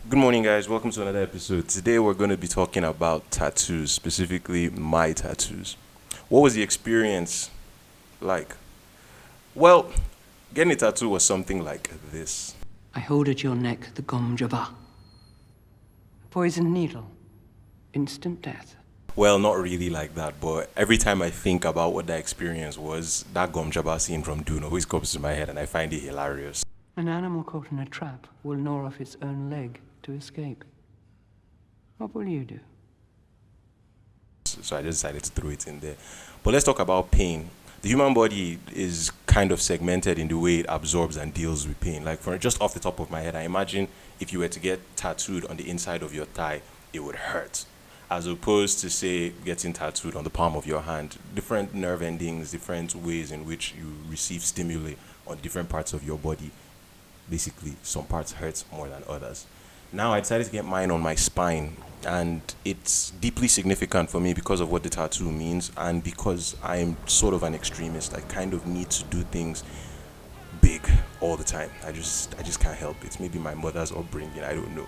Good morning, guys. Welcome to another episode. Today, we're going to be talking about tattoos, specifically my tattoos. What was the experience like? Well, getting a tattoo was something like this. I hold at your neck the gom poison needle, instant death. Well, not really like that, but every time I think about what that experience was, that gum jabba scene from Dune always comes to my head, and I find it hilarious. An animal caught in a trap will gnaw off its own leg to escape. What will you do? So I just decided to throw it in there. But let's talk about pain. The human body is kind of segmented in the way it absorbs and deals with pain. Like, for just off the top of my head, I imagine if you were to get tattooed on the inside of your thigh, it would hurt. As opposed to, say, getting tattooed on the palm of your hand. Different nerve endings, different ways in which you receive stimuli on different parts of your body. Basically, some parts hurt more than others. Now I decided to get mine on my spine, and it's deeply significant for me because of what the tattoo means, and because I'm sort of an extremist. I kind of need to do things big all the time. I just can't help it. Maybe my mother's upbringing, I don't know.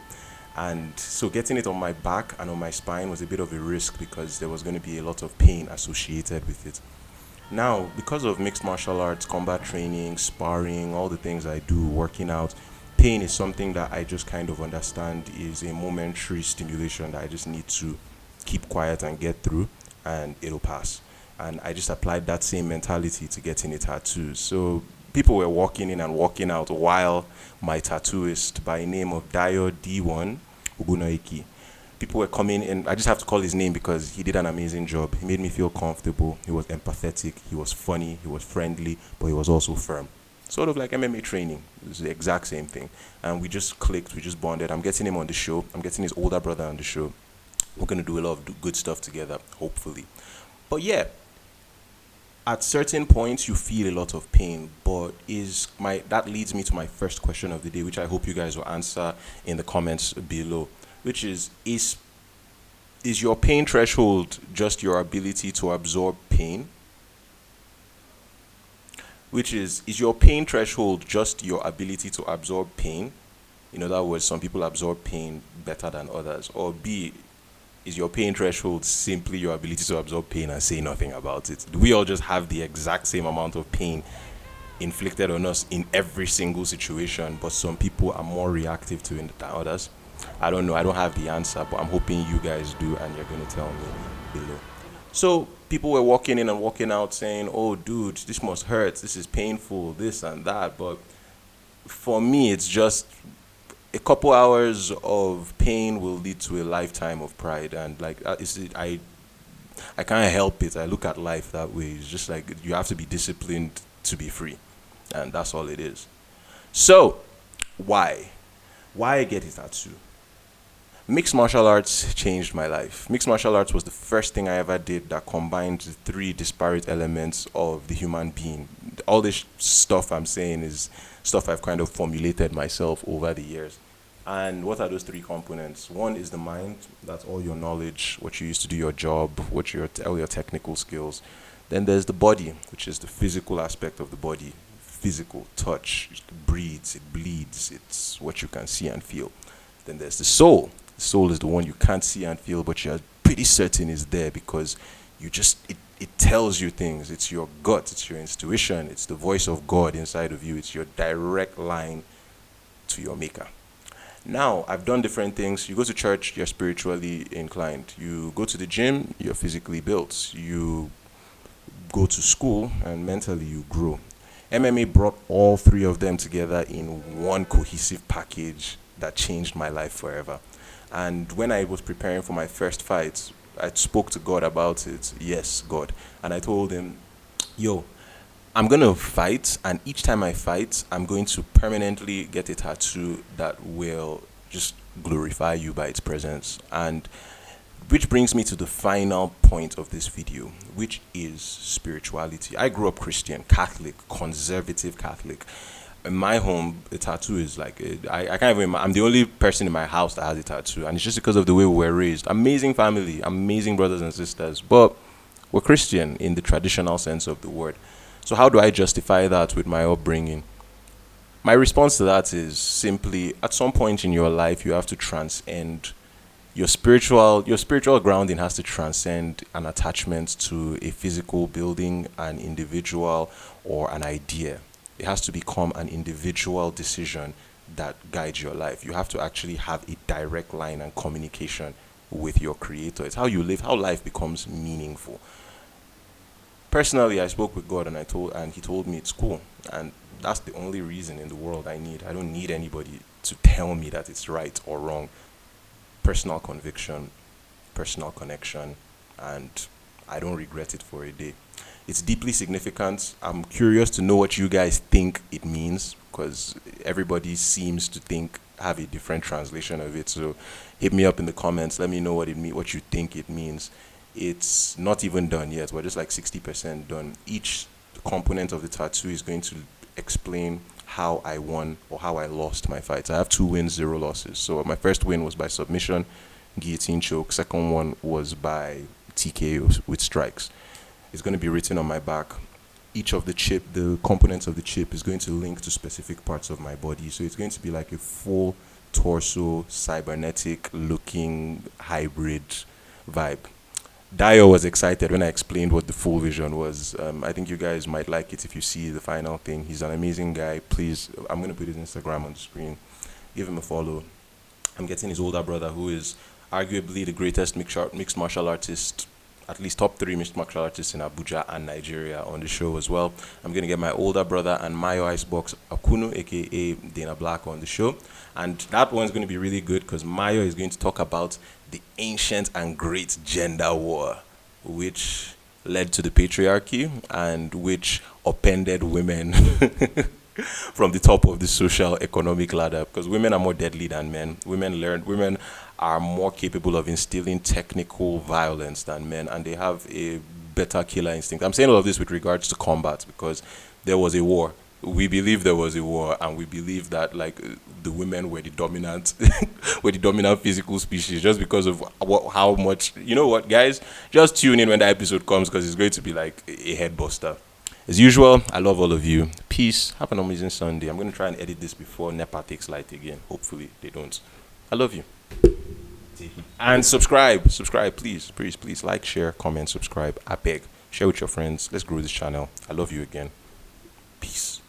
And so getting it on my back and on my spine was a bit of a risk because there was going to be a lot of pain associated with it. Now, because of mixed martial arts, combat training, sparring, all the things I do, working out, pain is something that I just kind of understand is a momentary stimulation that I just need to keep quiet and get through, and it'll pass. And I just applied that same mentality to getting a tattoo. So people were walking in and walking out while my tattooist by name of Dayo D1 Ubunaiki, people were coming in. I just have to call his name because he did an amazing job. He made me feel comfortable. He was empathetic. He was funny. He was friendly, but he was also firm. Sort of like MMA training. It was the exact same thing. And we just clicked. We just bonded. I'm getting him on the show. I'm getting his older brother on the show. We're going to do a lot of good stuff together, hopefully. But yeah, at certain points you feel a lot of pain, but that leads me to my first question of the day, which I hope you guys will answer in the comments below, which is your pain threshold just your ability to absorb pain? Which is your pain threshold just your ability to absorb pain? In other words, some people absorb pain better than others. Or B, is your pain threshold simply your ability to absorb pain and say nothing about it? Do we all just have the exact same amount of pain inflicted on us in every single situation, but some people are more reactive to it than others? I don't know. I don't have the answer, but I'm hoping you guys do, and you're going to tell me below. So people were walking in and walking out saying, "Oh, dude, this must hurt. This is painful, this and that." But for me, it's just a couple hours of pain will lead to a lifetime of pride, and like I can't help it. I look at life that way. It's just like you have to be disciplined to be free, and that's all it is. So why get a tattoo? Mixed martial arts changed my life. Mixed martial arts was the first thing I ever did that combined the three disparate elements of the human being. All this stuff I'm saying is stuff I've kind of formulated myself over the years. And what are those three components? One is the mind. That's all your knowledge, what you used to do your job, all your technical skills. Then there's the body, which is the physical aspect of the body. Physical, touch, it breathes, it bleeds, it's what you can see and feel. Then there's the soul. The soul is the one you can't see and feel, but you're pretty certain is there because it tells you things. It's your gut, it's your intuition, it's the voice of God inside of you. It's your direct line to your maker. Now, I've done different things. You go to church, you're spiritually inclined. You go to the gym, you're physically built. You go to school, and mentally you grow. MMA brought all three of them together in one cohesive package that changed my life forever. And when I was preparing for my first fight, I spoke to God about it. Yes, God. And I told him, yo, I'm going to fight, and each time I fight, I'm going to permanently get a tattoo that will just glorify you by its presence. And which brings me to the final point of this video, which is spirituality. I grew up Christian, Catholic, conservative Catholic. In my home, a tattoo is like, I can't even, I'm the only person in my house that has a tattoo. And it's just because of the way we were raised. Amazing family, amazing brothers and sisters. But we're Christian in the traditional sense of the word. So how do I justify that with my upbringing? My response to that is simply at some point in your life you have to transcend your spiritual grounding has to transcend an attachment to a physical building, an individual, or an idea. It has to become an individual decision that guides your life. You have to actually have a direct line and communication with your creator. It's how you live, how life becomes meaningful. Personally, I spoke with God and he told me it's cool. And that's the only reason in the world I need. I don't need anybody to tell me that it's right or wrong. Personal conviction, personal connection, and I don't regret it for a day. It's deeply significant. I'm curious to know what you guys think it means because everybody seems to think have a different translation of it. So hit me up in the comments. Let me know what you think it means. It's not even done yet. We're just like 60% done. Each component of the tattoo is going to explain how I won or how I lost my fights. I have 2 wins, 0 losses. So my first win was by submission, guillotine choke. Second one was by TKO with strikes. It's going to be written on my back. Each of the components of the chip is going to link to specific parts of my body. So it's going to be like a full torso, cybernetic looking hybrid vibe. Dayo was excited when I explained what the full vision was. I think you guys might like it if you see the final thing. He's an amazing guy. Please, I'm going to put his Instagram on the screen. Give him a follow. I'm getting his older brother, who is arguably the greatest mixed martial artist, at least top 3 mixed martial artists in Abuja and Nigeria, on the show as well. I'm going to get my older brother and Mayo Icebox Akunu, aka Dana Black, on the show. And that one's going to be really good because Mayo is going to talk about the ancient and great gender war, which led to the patriarchy and which upended women from the top of the social economic ladder, because women are more deadly than men. Women are more capable of instilling technical violence than men, and they have a better killer instinct. I'm saying all of this with regards to combat because there was a war. We believe there was a war, and we believe that like the women were the dominant were the dominant physical species just because of how much, you know what, guys, just tune in when the episode comes because it's going to be like a head buster. As usual, I love all of you. Peace. Have an amazing Sunday. I'm going to try and edit this before NEPA takes light again. Hopefully they don't. I love you. And subscribe, please like, share, comment, subscribe. I beg. Share with your friends. Let's grow this channel. I love you again. Peace.